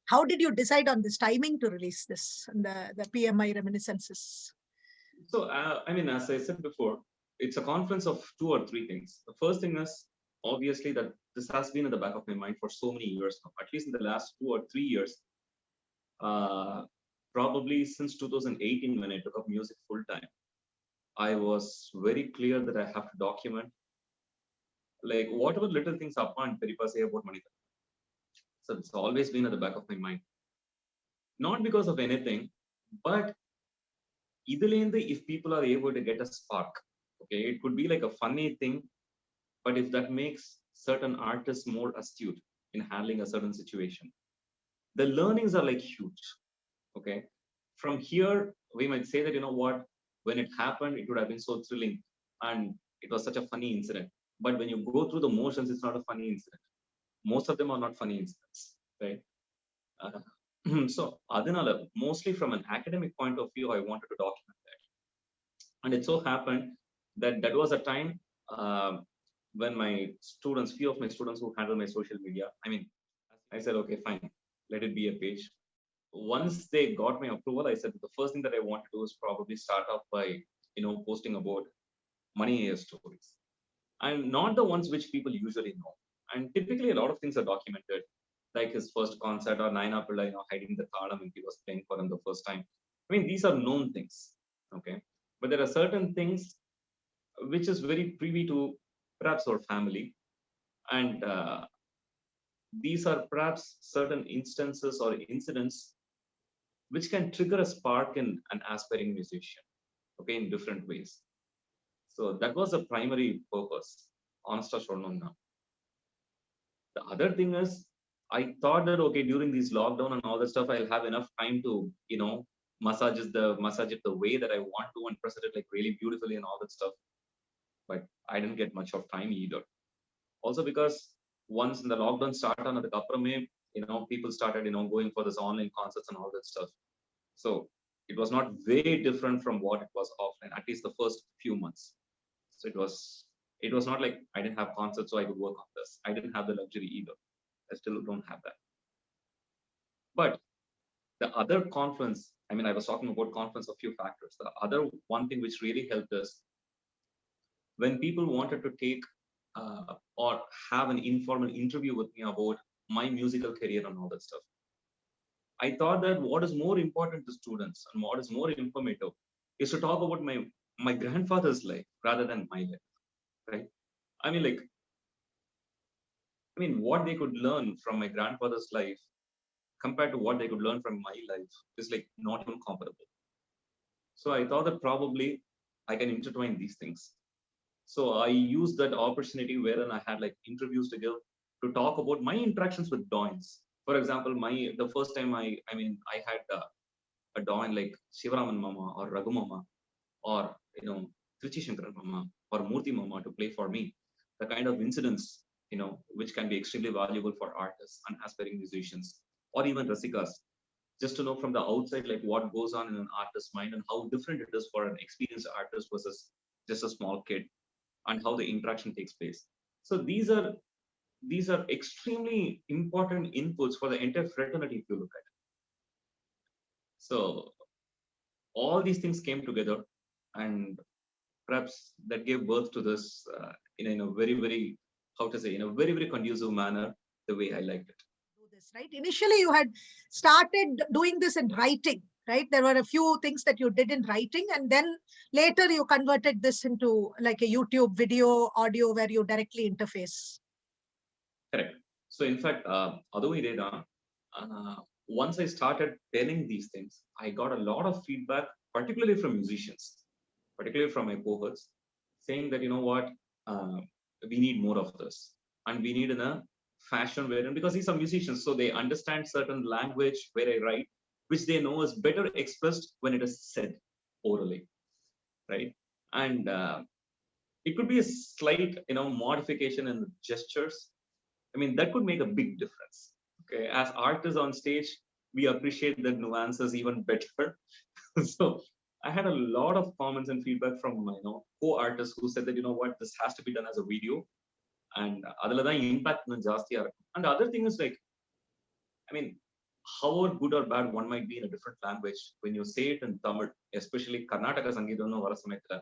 how did you decide on this timing to release this, the PMI Reminiscences? So, I mean, as I said before, it's a confluence of two or three things. The first thing is obviously that this has been in the back of my mind for so many years now, at least in the last 2 or 3 years. Probably since 2018, when I took up music full time, I was very clear that I have to document like whatever little things Appa and Peripa say about Manitha. So it's always been at the back of my mind. Not because of anything, but if people are able to get a spark, okay, it could be like a funny thing, but if that makes certain artists more astute in handling a certain situation, the learnings are like huge. Okay. From here, we might say that, you know what, when it happened, it would have been so thrilling and it was such a funny incident. But when you go through the motions, it's not a funny incident. Most of them are not funny incidents, right? So, Adinala, mostly from an academic point of view, I wanted to document that. And it so happened that that was a time when my students, few of my students who handle my social media, I mean, I said, okay, fine, let it be a page. Once they got my approval, I said the first thing that I want to do is probably start off by, posting about money stories, and not the ones which people usually know. And typically, a lot of things are documented, like his first concert or Naina Pillai, hiding the thalam when he was playing for him the first time. I mean, these are known things, okay? But there are certain things which is very privy to perhaps our family, and these are perhaps certain instances or incidents which can trigger a spark in an aspiring musician, okay, in different ways. So that was the primary purpose, honest now. The other thing is, I thought that, okay, during this lockdown and all that stuff, I'll have enough time to, massage it the way that I want to and present it like really beautifully and all that stuff. But I didn't get much of time either. Also because once in the lockdown started on the Kaprame, people started, going for this online concerts and all that stuff. So it was not very different from what it was offline, at least the first few months. So it was not like I didn't have concerts, so I could work on this. I didn't have the luxury either. I still don't have that. But the other confluence, I mean, I was talking about confluence of few factors. The other one thing which really helped us when people wanted to take or have an informal interview with me about my musical career and all that stuff. I thought that what is more important to students and what is more informative is to talk about my grandfather's life rather than my life, right? I mean, like, what they could learn from my grandfather's life compared to what they could learn from my life is like not even comparable. So I thought that probably I can intertwine these things. So I used that opportunity wherein I had like interviews to give to talk about my interactions with Doins. For example, the first time I had a Doin like Shivaraman Mama or Raghu Mama or Trichi Shankaran Mama or Murthy Mama to play for me. The kind of incidents which can be extremely valuable for artists and aspiring musicians or even Rasikas, just to know from the outside like what goes on in an artist's mind and how different it is for an experienced artist versus just a small kid, and how the interaction takes place. So these are extremely important inputs for the entire fraternity if you look at it. So all these things came together, and perhaps that gave birth to this in a very, very, how to say, in a very, very conducive manner, the way I liked it. Do this, right? Initially, you had started doing this in writing, right? There were a few things that you did in writing, and then later you converted this into like a YouTube video audio where you directly interface. Correct. So in fact, once I started telling these things, I got a lot of feedback, particularly from musicians, particularly from my cohorts, saying that, you know what, we need more of this. And we need in a fashion wherein, because these are musicians, so they understand certain language where I write, which they know is better expressed when it is said orally, right? And it could be a slight, modification in the gestures. I mean, that could make a big difference. Okay, as artists on stage, we appreciate the nuances even better. So I had a lot of comments and feedback from my co-artists who said that, you know what, this has to be done as a video, and adala impact jasthi. And the other thing is like, I mean, however good or bad one might be in a different language, when you say it in Tamil, especially Karnataka Sangeetham vara samayathila,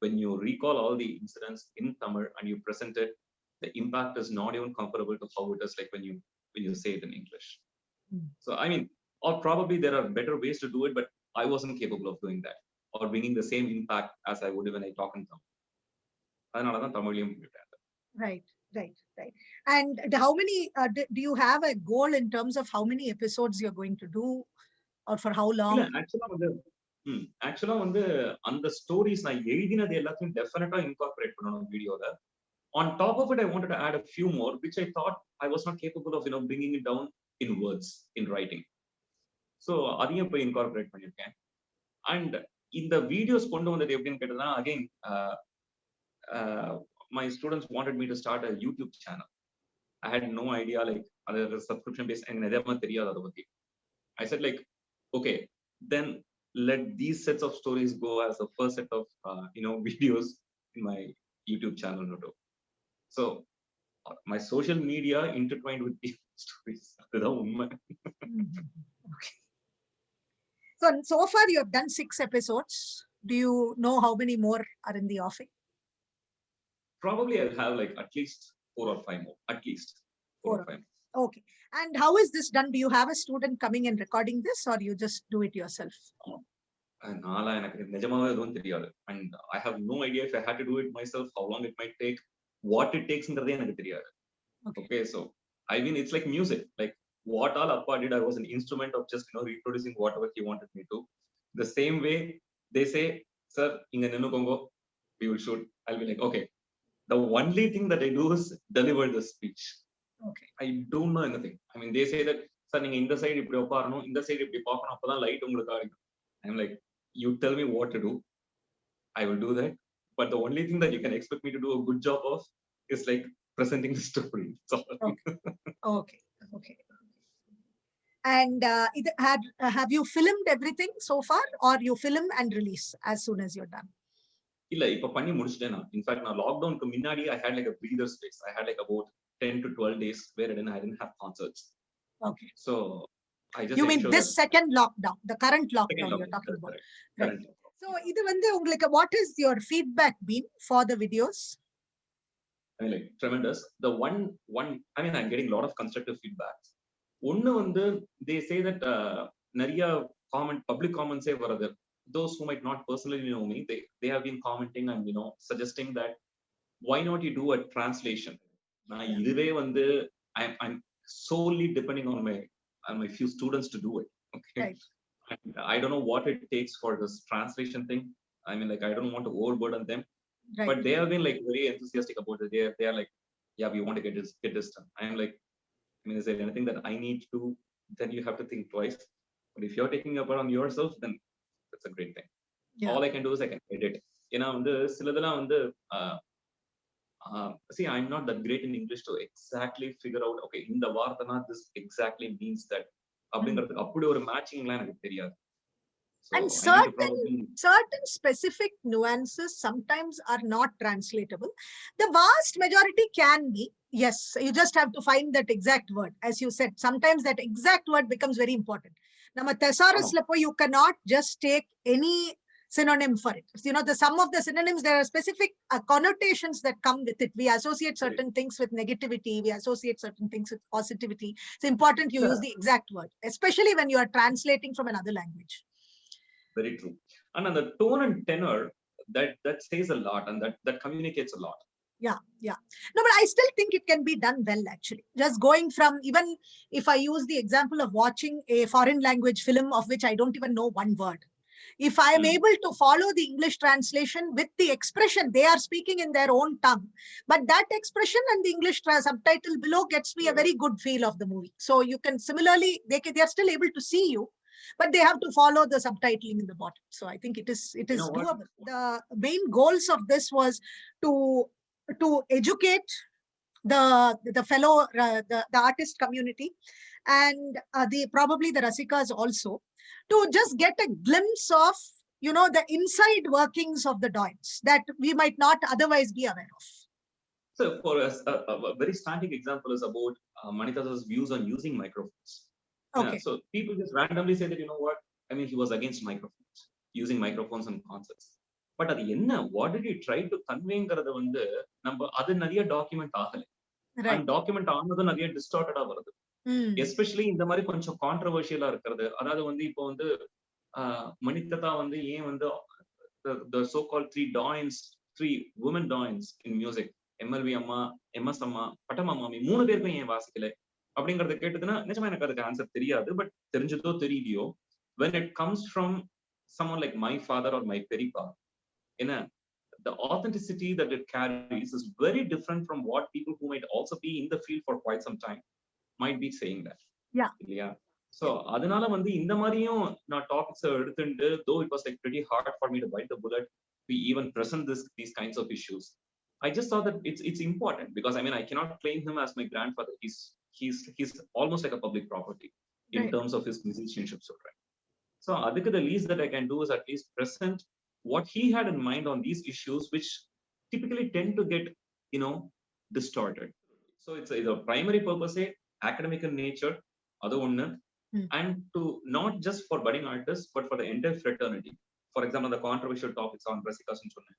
when you recall all the incidents in Tamil and you present it, the impact is not even comparable to how it is like when you say it in English. So I mean, or probably there are better ways to do it, but I wasn't capable of doing that or bringing the same impact as I would when I talk in Tamil. அதனால தான் தமிழையும் விட்டேன். Right, right, right. And how many do you have a goal in terms of how many episodes you're going to do, or for how long? இல்ல ஆக்சுவலா வந்து அந்த stories நான் எழுதினது எல்லாத்தையும் டெஃபினட்டா இன்கார்பரேட் பண்ணணும் வீடியோல. On top of it, I wanted to add a few more, which I thought I was not capable of, bringing it down in words, in writing. So அதையும் போய் இன்கார்பரேட் பண்ணிருக்கேன். And இந்த வீடியோஸ் கொண்டு வந்தது எப்படின்னு கேட்டதுன்னா, again, my students wanted me to start a YouTube channel. I had no idea, like, other subscription based, and I said, like, okay, then let these sets of stories go as the first set of, videos in my YouTube channel. So my social media intertwined with these stories. Okay. So far you have done 6 episodes. Do you know how many more are in the offing? Probably I'll have like at least 4 or 5 more. At least 4 or 5 more. Okay. And how is this done? Do you have a student coming and recording this, or you just do it yourself? And I have no idea if I had to do it myself, how long it might take, what it takes. Okay, so I mean, it's like music. Like what all Appa did, I was an instrument of just reproducing whatever he wanted me to. The same way they say, sir, inga ninnu kongo, we will shoot. I'll be like, okay. The only thing that I do is deliver the speech. Okay. I don't know anything. I mean, they say that, sir, ninga inda side ipdi opparano, inda side ipdi paakano, appo light ungalku aagum. I'm like, you tell me what to do, I will do that. But the only thing that you can expect me to do a good job of is like presenting the story. So, okay. And have you filmed everything so far, or you film and release as soon as you're done? இல்ல இப்ப பண்ணி முடிச்சிட்டேன். In fact, நான் லாக்டவுனுக்கு முன்னாடி I had like a breather space. I had like about 10 to 12 days where I didn't have concerts. Okay. So I just. You mean this second lockdown, the current lockdown you're talking about? Right. So இது வந்து உங்களுக்கு, what is your feedback been for the videos? I mean, like tremendous. The one I mean, I'm getting a lot of constructive feedback. ஒன்னு வந்து they say that நிறைய public comments வருது. Those who might not personally know me, they have been commenting and suggesting that why not you do a translation. I'm solely depending on my few students to do it. Okay. Right. And I don't know what it takes for this translation thing. I mean, like, I don't want to overburden them. Right. But they have been like very enthusiastic about it. They are like, yeah, we want to get this done. I am like, I mean, is there anything that I need to do? Then you have to think twice. But if you're taking it upon yourself, then it's a great thing. Yeah. All I can do is I can edit. See, I'm not that great in English to exactly figure out, okay, in the Vartana, this exactly means that. Matching line. So and certain specific nuances sometimes are not translatable. The vast majority can be. Yes, you just have to find that exact word. As you said, sometimes that exact word becomes very important. Nama thesaurus you cannot just take any synonym for it. The sum of the synonyms, there are specific connotations that come with it. We associate certain things with negativity. We associate certain things with positivity. It's important you use the exact word, especially when you are translating from another language. Very true. And the tone and tenor, that says a lot, and that communicates a lot. Yeah. No, but I still think it can be done well, actually. Just going from, even if I use the example of watching a foreign language film of which I don't even know one word, if I am able to follow the English translation with the expression, they are speaking in their own tongue, but that expression and the English subtitle below gets me a very good feel of the movie. So you can similarly, they are still able to see you, but they have to follow the subtitling in the bottom. So I think it is doable. The main goals of this was to educate the fellow the artist community, and probably the Rasikas also, to just get a glimpse of the inside workings of the dance that we might not otherwise be aware of. So for us, a very static example is about Manita's views on using microphones. Okay. So people just randomly say that, you know what, I mean, he was against microphones, using microphones in concerts. But அது என்ன, what did he try to conveyங்கிறத வந்து நம்ம அது நிறைய document ஆகல. Right. And document ஆனதும் நிறைய டிஸ்டார்டடா வருது. எஸ்பெஷலி இந்த மாதிரி கொஞ்சம் கான்ட்ரவர்ஷியலா இருக்கிறது. அதாவது வந்து இப்போ வந்து மணிததா வந்து ஏன் வந்து the so-called three women doyens in music, MLV அம்மா, MS அம்மா, பட்டம்மா மாமி 3 பேருக்கும் ஏன் வாசிக்கல அப்படிங்கறத கேட்டதுன்னா நிஜமா எனக்கு அதுக்கு ஆன்சர் தெரியாது. பட் தெரிஞ்சதோ தெரியலையோ, when it comes from someone like my father or my peripa, என்ன, the authenticity that it carries is very different from what people who might also be in the field for quite some time might be saying that. Yeah. இல்லையா? So அதனால வந்து இந்த மாதிரியும் நான் topics எடுத்துட்டு, though it was like pretty hard for me to bite the bullet, we even present these kinds of issues. I just thought that it's important because I mean I cannot claim him as my grandfather. He's almost like a public property in Right. terms of his musicianship. So adukku the least that I can do is at least present what he had in mind on these issues, which typically tend to get, you know, distorted. So it's a primary purpose, academic in nature, other one, and to not just for budding artists, but for the entire fraternity. For example, the controversial topics on Rasikas and Chunna.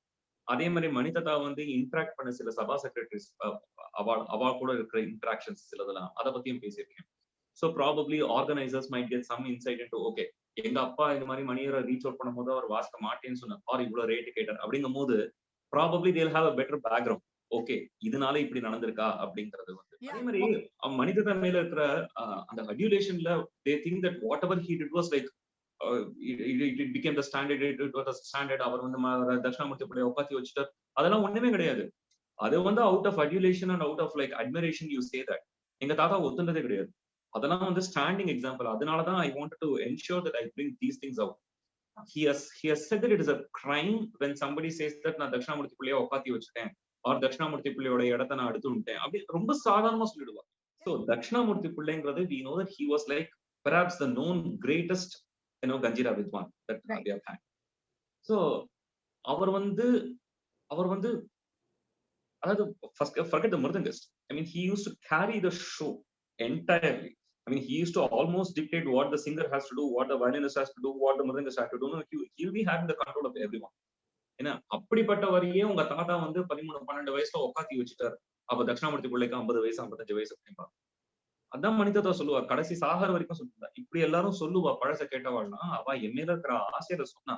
அதே மாதிரி மணிததா வந்து interact பண்ண சில சபா secretaries அவா கூட இருக்கிற interactions சிலதெல்லாம் அதை பத்தியும் பேசியிருக்கேன். So probably organisers might get some insight into, okay எங்க அப்பா இந்த மாதிரி மணியரை ரீச் அவுட் பண்ணும்போது அவர் வாசிக்க மாட்டேன்னு சொன்னார், ஆர் இவ்வளவு ரேட்டு கேட்டார் அப்படிங்கும் போது ப்ராபப்ளி தேல் have a better background. Okay, இதனால இப்படி நடந்திருக்கா அப்படிங்கிறது வந்து. அதே மாதிரி மனிததா மேல இருக்கிற அந்த அட்யூலேஷன்ல they think that whatever he did was like it became the standard, it was a standard. அவர் வந்து தட்சிணாமூர்த்தி பிள்ளைய உட்காத்தி வச்சுட்டார், அதெல்லாம் ஒண்ணுமே கிடையாது. அது வந்து out of adulation and out of like admiration you say that. எங்க தாத்தா ஒத்துனதே கிடையாது. அதெல்லாம் வந்து ஸ்டாண்டிங் எக்ஸாம்பிள். அதனாலதான் I wanted to ensure that I bring these things out. He has said that it is a crime when somebody says that நான் தட்சிணாமூர்த்தி பிள்ளைய உட்காத்தி வச்சுட்டேன், ஆர் தட்சிணாமூர்த்தி பிள்ளையோட இடத்த நான் எடுத்து விட்டேன் அப்படி ரொம்ப சாதாரணமா சொல்லிடுவாங்க. So Dakshinamurthy பிள்ளைங்கிறது we know that he was like perhaps the known greatest, you know, Ganjira Vidwan that they have had. So அவர் வந்து அதாவது forget the Mridangist. I mean, he used to carry the show entirely. I mean, he used to almost dictate what the singer has to do, what the violinist has to do, what the Mridangist has to do. No, he'll be having the control of everyone. ஏன்னா அப்படிப்பட்டவரையே உங்க தாத்தா வந்து 13-12 வயசுல உட்காத்தி வச்சுட்டார். அப்ப தட்சிணாமூர்த்தி பிள்ளைக்கு 50 வயசு 55 வயசு அப்படின்பா. அதான் மனிததா சொல்லுவா, கடைசி சாகர வரைக்கும் சொல்லுவா. இப்படி எல்லாரும் சொல்லுவா, பழச கேட்டவாள்னா அவ எம்மையில இருக்கிற ஆசையில சொன்னா.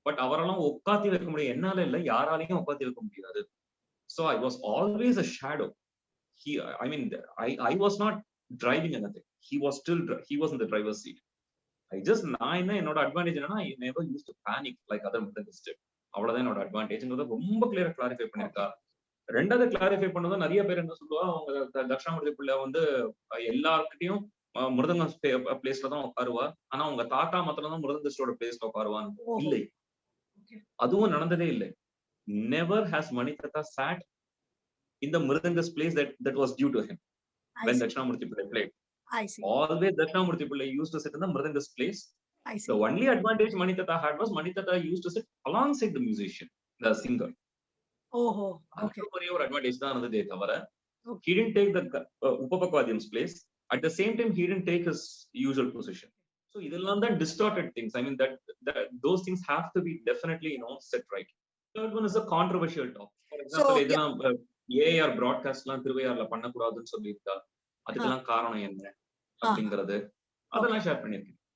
பட் அவரெல்லாம் உட்காத்தி வைக்க முடியும், என்னால இல்ல, யாராலையும் உட்காத்தி வைக்க முடியாது. So I was always a shadow. I was not driving anything. He was in the driver's seat. நான் என்ன என்னோட அட்வான்டேஜ் என்னன்னா, I never used to panic like other Mridangist. அவ்வளவுதான் என்னோட அட்வான்டேஜ்ங்கிறத ரொம்ப கிளியரா கிளாரிஃபை பண்ணிருக்கா. ரெண்டாவது கிளாரிஃபை பண்ணதும் நிறைய பேர் என்ன சொல்லுவா, அவங்க தட்சிணாமூர்த்தி பிள்ளை வந்து எல்லார்கிட்டையும் மிருதங்க பிளேஸ்ல தான் உட்காருவா, ஆனா உங்க தாத்தா மாத்திரம் தான் மிருதங்கிஸ்டோட பிளேஸ்ல உட்காருவான். இல்லை, அதுவும் நடந்ததே இல்லை. Never has Manitata sat in the Mridangist place that was due to him when Dakshinamurti Pillai played. I see. Always Dakshinamurti Pillai used to sit in the Mridangist place. I see. The only advantage Manitata had was Manitata used to sit alongside the musician, the singer. Oh, okay. Or advantage da another thavara. He didn't take the Upapakwadiyam's place. At the same time, he didn't take his usual position. So idella then distorted things. I mean that those things have to be definitely, you know, set right. Third one is a controversial topic. For example, edana AR broadcast la Thiruvayarla panna koodadunu sollirukka, adukku karanam enna அப்படிங்கிறது அதெல்லாம் share பண்ணிருக்கேன்.